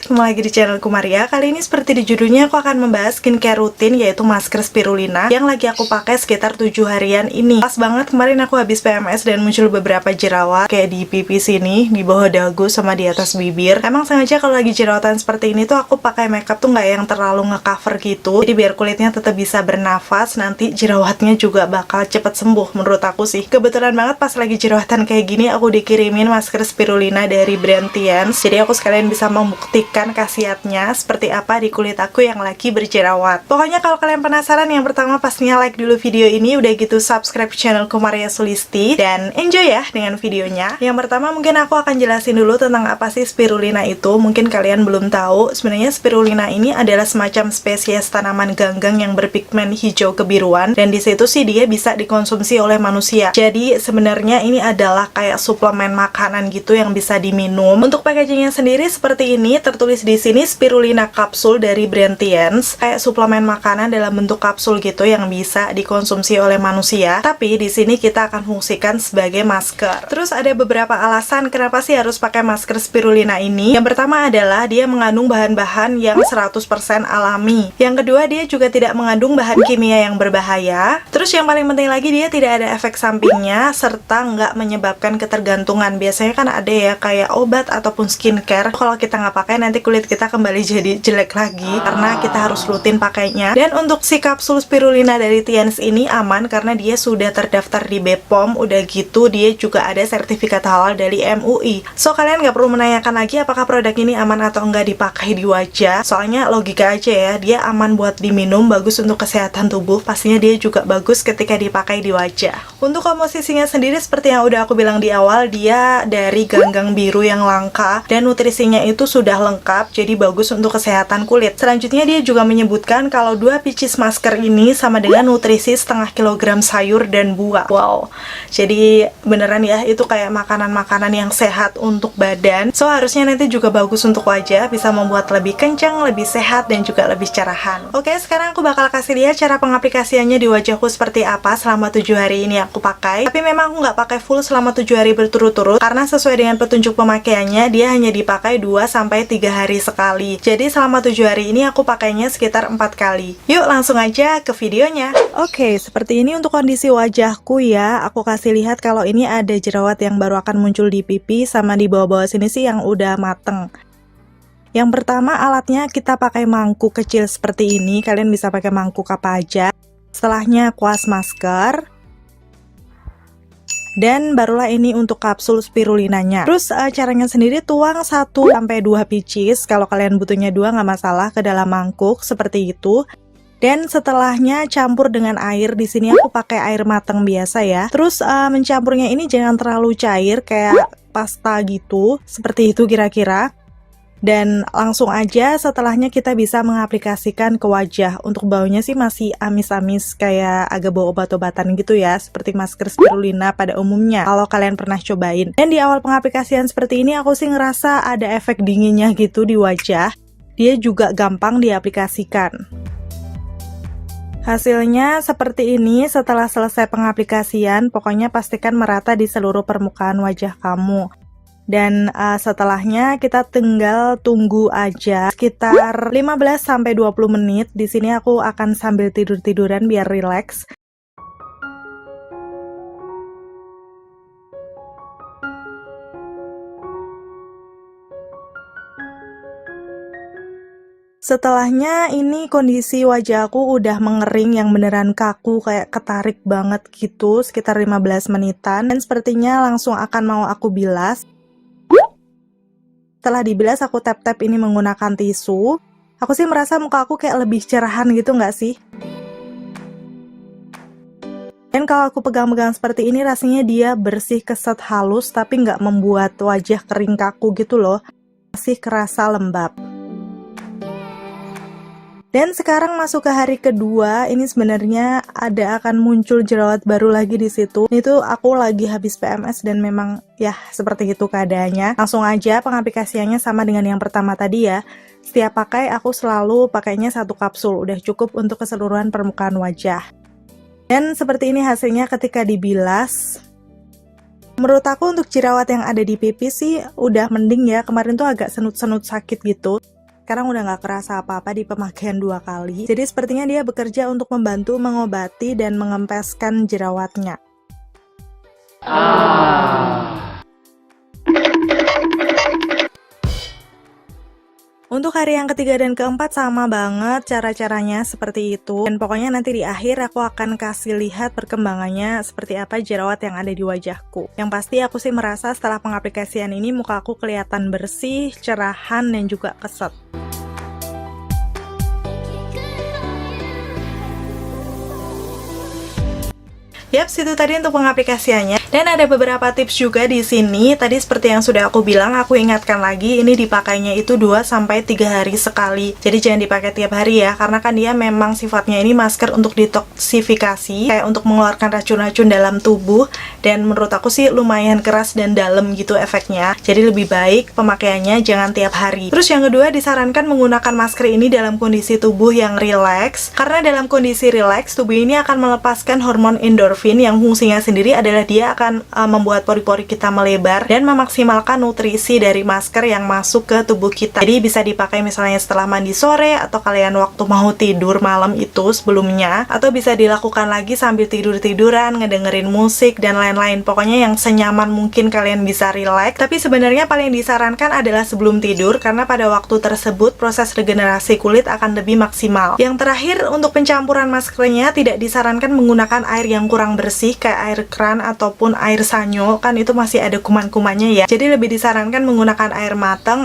ketemu lagi di channelku Maria. Kali ini seperti di judulnya aku akan membahas skincare rutin, yaitu masker spirulina yang lagi aku pakai sekitar 7 harian ini. Pas banget kemarin aku habis PMS dan muncul beberapa jerawat kayak di pipi sini, di bawah dagu sama di atas bibir. Emang sengaja kalau lagi jerawatan seperti ini tuh aku pakai makeup tuh nggak yang terlalu ngecover gitu. Jadi biar kulitnya tetap bisa bernafas, nanti jerawatnya juga bakal cepet sembuh menurut aku sih. Kebetulan banget pas lagi jerawatan kayak gini aku dikirimin masker spirulina dari brand Tiens. Jadi aku sekalian bisa membuktikan khasiatnya seperti apa di kulit aku yang lagi berjerawat. Pokoknya kalau kalian penasaran, yang pertama pastinya like dulu video ini, udah gitu subscribe channelku Maria Sulisti, dan enjoy ya dengan videonya. Yang pertama mungkin aku akan jelasin dulu tentang apa sih spirulina itu. Mungkin kalian belum tahu, sebenarnya spirulina ini adalah semacam spesies tanaman ganggang yang berpigmen hijau kebiruan, dan di situ sih dia bisa dikonsumsi oleh manusia. Jadi sebenarnya ini adalah kayak suplemen makanan gitu yang bisa diminum. Untuk packagingnya sendiri seperti ini, tertulis di sini spirulina kapsul dari brand Tiens, kayak suplemen makanan dalam bentuk kapsul gitu yang bisa dikonsumsi oleh manusia. Tapi di sini kita akan fungsikan sebagai masker. Terus ada beberapa alasan kenapa sih harus pakai masker spirulina ini. Yang pertama adalah dia mengandung bahan-bahan yang 100% alami. Yang kedua, dia juga tidak mengandung bahan kimia yang berbahaya. Terus yang paling penting lagi, dia tidak ada efek sampingnya serta nggak menyebabkan ketergantungan. Biasanya kan ada ya kayak obat ataupun skincare, kalau kita nggak pakai nanti kulit kita kembali jadi jelek lagi karena kita harus rutin pakainya. Dan untuk si kapsul spirulina dari Tiens ini aman karena dia sudah terdaftar di BPOM, udah gitu dia juga ada sertifikat halal dari MUI. So kalian nggak perlu menanyakan lagi apakah produk ini aman atau enggak dipakai di wajah, soalnya logika aja ya, dia aman buat diminum, bagus untuk kesehatan tubuh, pastinya dia juga bagus ketika dipakai di wajah. Untuk komposisinya sendiri seperti yang udah aku bilang di awal, dia dari ganggang biru yang langka dan nutrisinya itu sudah lengkap, jadi bagus untuk kesehatan kulit. Selanjutnya dia juga menyebutkan kalau 2 pieces masker ini sama dengan nutrisi setengah kilogram sayur dan buah. Wow, jadi beneran ya, itu kayak makanan-makanan yang sehat untuk badan. So harusnya nanti juga bagus untuk wajah, bisa membuat lebih kencang, lebih sehat, dan juga lebih cerahan. Oke, sekarang aku bakal kasih lihat cara pengaplikasiannya di wajahku seperti apa selama 7 hari ini aku pakai. Tapi memang aku nggak pakai full selama 7 hari berturut-turut, karena sesuai dengan petunjuk pemakaiannya, dia hanya dipakai 2-3 hari sekali. Jadi selama 7 hari ini aku pakainya sekitar 4 kali. Yuk langsung aja ke videonya. Oke, seperti ini untuk kondisi wajahku ya. Aku kasih lihat kalau ini ada jerawat yang baru akan muncul di pipi, sama di bawah-bawah sini sih yang udah mateng. Yang pertama, alatnya kita pakai mangkuk kecil seperti ini. Kalian bisa pakai mangkuk apa aja. Setelahnya kuas masker, dan barulah ini untuk kapsul spirulinanya. Terus caranya sendiri, tuang 1-2 pieces, kalau kalian butuhnya 2 nggak masalah, ke dalam mangkuk seperti itu. Dan setelahnya campur dengan air. Di sini aku pakai air matang biasa ya. Terus mencampurnya ini jangan terlalu cair kayak pasta gitu, seperti itu kira-kira. Dan langsung aja setelahnya kita bisa mengaplikasikan ke wajah. Untuk baunya sih masih amis-amis, kayak agak bau obat-obatan gitu ya, seperti masker spirulina pada umumnya kalau kalian pernah cobain. Dan di awal pengaplikasian seperti ini aku sih ngerasa ada efek dinginnya gitu di wajah. Dia juga gampang diaplikasikan. Hasilnya seperti ini setelah selesai pengaplikasian. Pokoknya pastikan merata di seluruh permukaan wajah kamu. Dan setelahnya kita tinggal tunggu aja sekitar 15-20 menit. Di sini aku akan sambil tidur-tiduran biar rileks. Setelahnya ini kondisi wajahku udah mengering yang beneran kaku, kayak ketarik banget gitu, sekitar 15 menitan. Dan sepertinya langsung akan mau aku bilas. Setelah dibilas aku tap-tap ini menggunakan tisu. Aku sih merasa muka aku kayak lebih cerahan gitu nggak sih? Dan kalau aku pegang-pegang seperti ini rasanya dia bersih, keset, halus, tapi nggak membuat wajah kering kaku gitu loh. Masih kerasa lembab. Dan sekarang masuk ke hari kedua, ini sebenarnya akan muncul jerawat baru lagi di situ. Itu aku lagi habis PMS dan memang ya seperti itu keadaannya. Langsung aja pengaplikasiannya sama dengan yang pertama tadi ya. Setiap pakai aku selalu pakainya 1 kapsul, udah cukup untuk keseluruhan permukaan wajah. Dan seperti ini hasilnya ketika dibilas. Menurut aku untuk jerawat yang ada di pipi sih udah mending ya. Kemarin tuh agak senut-senut sakit gitu. Sekarang udah nggak kerasa apa-apa di pemakaian 2 kali. Jadi sepertinya dia bekerja untuk membantu mengobati dan mengempeskan jerawatnya. Untuk hari yang ketiga dan keempat sama banget cara-caranya seperti itu. Dan pokoknya nanti di akhir aku akan kasih lihat perkembangannya seperti apa jerawat yang ada di wajahku. Yang pasti aku sih merasa setelah pengaplikasian ini muka aku kelihatan bersih, cerahan, dan juga keset. Yap, itu tadi untuk pengaplikasiannya. Dan ada beberapa tips juga di sini. Tadi seperti yang sudah aku bilang, aku ingatkan lagi, ini dipakainya itu 2-3 hari sekali. Jadi jangan dipakai tiap hari ya, karena kan dia memang sifatnya ini masker untuk detoksifikasi, kayak untuk mengeluarkan racun-racun dalam tubuh. Dan menurut aku sih lumayan keras dan dalam gitu efeknya. Jadi lebih baik pemakaiannya jangan tiap hari. Terus yang kedua, disarankan menggunakan masker ini dalam kondisi tubuh yang rileks. Karena dalam kondisi rileks, tubuh ini akan melepaskan hormon endorfin yang fungsinya sendiri adalah dia akan membuat pori-pori kita melebar dan memaksimalkan nutrisi dari masker yang masuk ke tubuh kita. Jadi bisa dipakai misalnya setelah mandi sore, atau kalian waktu mau tidur malam itu sebelumnya, atau bisa dilakukan lagi sambil tidur-tiduran, ngedengerin musik, dan lain-lain. Pokoknya yang senyaman mungkin kalian bisa relax. Tapi sebenarnya paling disarankan adalah sebelum tidur, karena pada waktu tersebut proses regenerasi kulit akan lebih maksimal. Yang terakhir, untuk pencampuran maskernya tidak disarankan menggunakan air yang kurang bersih kayak air kran ataupun air sanyo, kan itu masih ada kuman-kumannya ya. Jadi lebih disarankan menggunakan air matang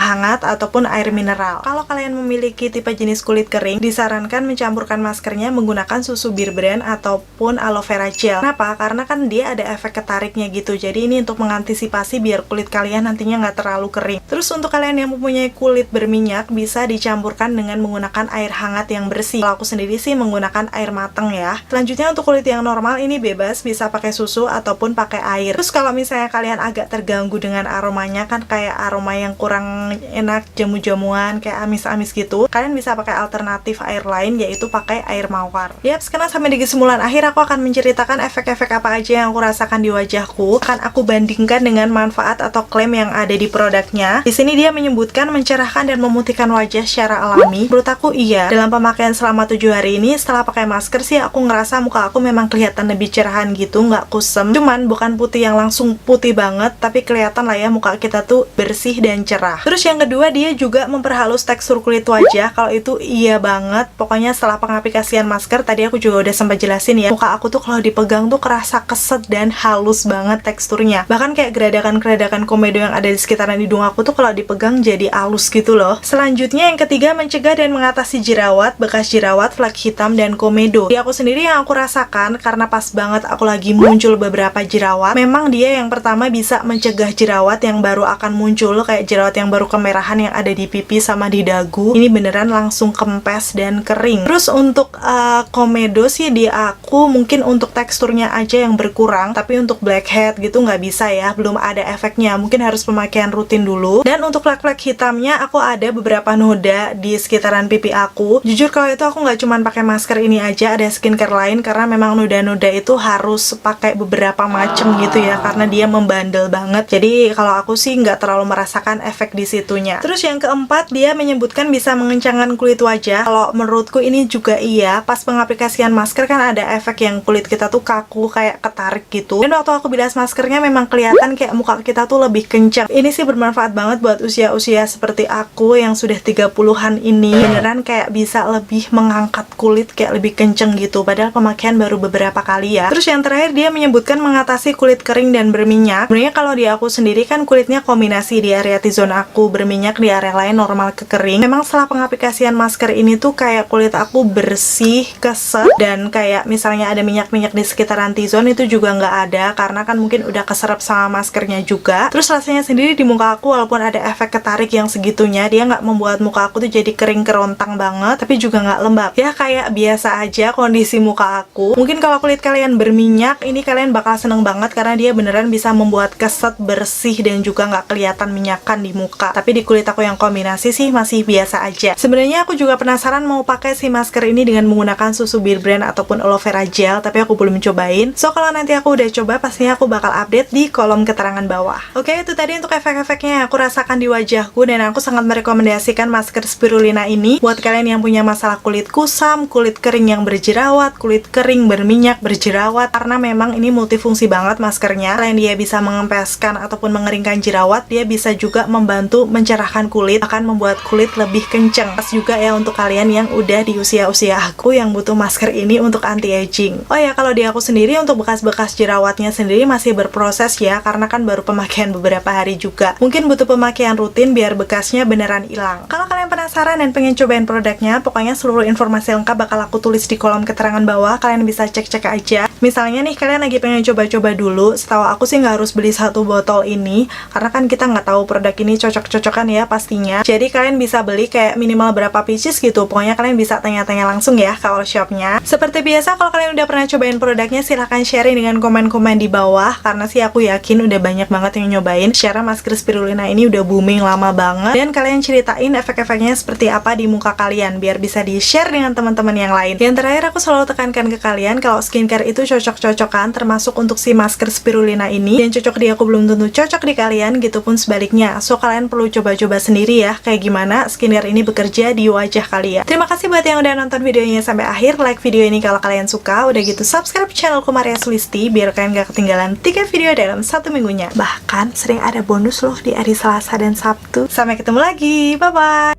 hangat, ataupun air mineral. Kalau kalian memiliki tipe jenis kulit kering, disarankan mencampurkan maskernya menggunakan susu bir brand ataupun aloe vera gel. Kenapa? Karena kan dia ada efek ketariknya gitu. Jadi ini untuk mengantisipasi biar kulit kalian nantinya nggak terlalu kering. Terus untuk kalian yang mempunyai kulit berminyak, bisa dicampurkan dengan menggunakan air hangat yang bersih. Kalau aku sendiri sih menggunakan air matang ya. Selanjutnya untuk kulit yang normal ini bebas, bisa pakai susu ataupun pakai air. Terus kalau misalnya kalian agak terganggu dengan aromanya, kan kayak aroma yang kurang enak, jamu-jamuan, kayak amis-amis gitu, kalian bisa pakai alternatif air lain, yaitu pakai air mawar. Yap, sekarang sampai di kesimpulan akhir, aku akan menceritakan efek-efek apa aja yang aku rasakan di wajahku. Akan aku bandingkan dengan manfaat atau klaim yang ada di produknya. Di sini dia menyebutkan mencerahkan dan memutihkan wajah secara alami. Menurut aku iya. Dalam pemakaian selama 7 hari ini, setelah pakai masker sih aku ngerasa muka aku memang kelihatan lebih cerahan gitu, nggak kusem. Cuman bukan putih yang langsung putih banget, tapi kelihatan lah ya muka kita tuh bersih dan cerah. Terus yang kedua, dia juga memperhalus tekstur kulit wajah. Kalau itu iya banget. Pokoknya setelah pengaplikasian masker, tadi aku juga udah sempat jelasin ya, muka aku tuh kalau dipegang tuh kerasa keset dan halus banget teksturnya. Bahkan kayak geradakan-geradakan komedo yang ada di sekitaran hidung aku tuh kalau dipegang jadi halus gitu loh. Selanjutnya yang ketiga, mencegah dan mengatasi jerawat, bekas jerawat, flek hitam, dan komedo. Di aku sendiri yang aku rasakan, karena pas banget aku lagi muncul beberapa jerawat, memang dia yang pertama bisa mencegah jerawat yang baru akan muncul, kayak jerawat yang baru kemerahan yang ada di pipi sama di dagu. Ini beneran langsung kempes dan kering. Terus untuk komedo sih di aku mungkin untuk teksturnya aja yang berkurang, tapi untuk blackhead gitu nggak bisa ya, belum ada efeknya, mungkin harus pemakaian rutin dulu. Dan untuk flek-flek hitamnya, aku ada beberapa noda di sekitaran pipi aku. Jujur kalau itu aku nggak cuman pakai masker ini aja, ada skincare lain, karena memang noda-noda itu harus pakai beberapa macam gitu ya, karena dia membandel banget. Jadi kalau aku sih nggak terlalu merasakan efek di situnya. Terus yang keempat, dia menyebutkan bisa mengencangkan kulit wajah. Kalau menurutku ini juga iya. Pas pengaplikasian masker kan ada efek yang kulit kita tuh kaku, kayak ketarik gitu. Dan waktu aku bilas maskernya memang kelihatan kayak muka kita tuh lebih kencang. Ini sih bermanfaat banget buat usia-usia seperti aku yang sudah 30-an ini. Beneran kayak bisa lebih mengangkat kulit, kayak lebih kenceng gitu. Padahal pemakaian baru beberapa kali ya. Terus yang terakhir, dia menyebutkan mengatasi kulit kering dan berminyak. Sebenarnya kalau di aku sendiri kan kulitnya kombinasi, di area T-zone aku berminyak, di area lain normal ke kering. Memang setelah pengaplikasian masker ini tuh kayak kulit aku bersih, keset, dan kayak misalnya ada minyak-minyak di sekitaran T-zone itu juga nggak ada, karena kan mungkin udah keserap sama maskernya juga. Terus rasanya sendiri di muka aku, walaupun ada efek ketarik yang segitunya, dia nggak membuat muka aku tuh jadi kering kerontang banget, tapi juga nggak lembab. Ya kayak biasa aja kondisi muka aku. Mungkin kalau kulit kalian berminyak, ini kalian bakal seneng banget karena dia beneran bisa membuat keset, bersih, dan juga nggak kelihatan minyakan di muka. Tapi di kulit aku yang kombinasi sih masih biasa aja. Sebenarnya aku juga penasaran mau pakai si masker ini dengan menggunakan susu Bear Brand ataupun aloe vera gel, tapi aku belum cobain. So kalau nanti aku udah coba, pastinya aku bakal update di kolom keterangan bawah. Oke, itu tadi untuk efek-efeknya yang aku rasakan di wajahku, dan aku sangat merekomendasikan masker spirulina ini buat kalian yang punya masalah kulit kusam, kulit kering yang berjerawat, kulit kering berminyak berjerawat, karena memang ini multifungsi banget maskernya. Selain dia bisa mengempeskan ataupun mengeringkan jerawat, dia bisa juga membantu mencerahkan kulit, akan membuat kulit lebih kenceng. Pas juga ya untuk kalian yang udah di usia-usia aku yang butuh masker ini untuk anti-aging. Oh ya, kalau di aku sendiri untuk bekas-bekas jerawatnya sendiri masih berproses ya, karena kan baru pemakaian beberapa hari juga. Mungkin butuh pemakaian rutin biar bekasnya beneran hilang. Kalau kalian penasaran dan pengen cobain produknya, pokoknya seluruh informasi lengkap bakal aku tulis di kolom keterangan bawah. Kalian bisa cek-cek aja. Misalnya nih kalian lagi pengen coba-coba dulu, setahu aku sih nggak harus beli satu botol ini, karena kan kita nggak tahu produk ini cocok-cocokan ya pastinya. Jadi kalian bisa beli kayak minimal berapa pieces gitu. Pokoknya kalian bisa tanya-tanya langsung ya ke all shopnya. Seperti biasa, kalau kalian udah pernah cobain produknya, silahkan sharing dengan komen-komen di bawah, karena sih aku yakin udah banyak banget yang nyobain. Secara masker spirulina ini udah booming lama banget, dan kalian ceritain efek-efeknya seperti apa di muka kalian biar bisa di-share dengan teman-teman yang lain. Yang terakhir, aku selalu tekankan ke kalian kalau skincare itu cocok-cocokan, termasuk untuk si masker spirulina ini. Yang cocok di aku belum tentu cocok di kalian, gitu pun sebaliknya. So kalian perlu coba-coba sendiri ya kayak gimana skincare ini bekerja di wajah kalian. Terima kasih buat yang udah nonton videonya sampai akhir. Like video ini kalau kalian suka, udah gitu subscribe channelku Maria Sulisti biar kalian gak ketinggalan 3 video dalam satu minggunya. Bahkan sering ada bonus loh di hari Selasa dan Sabtu. Sampai ketemu lagi, bye bye.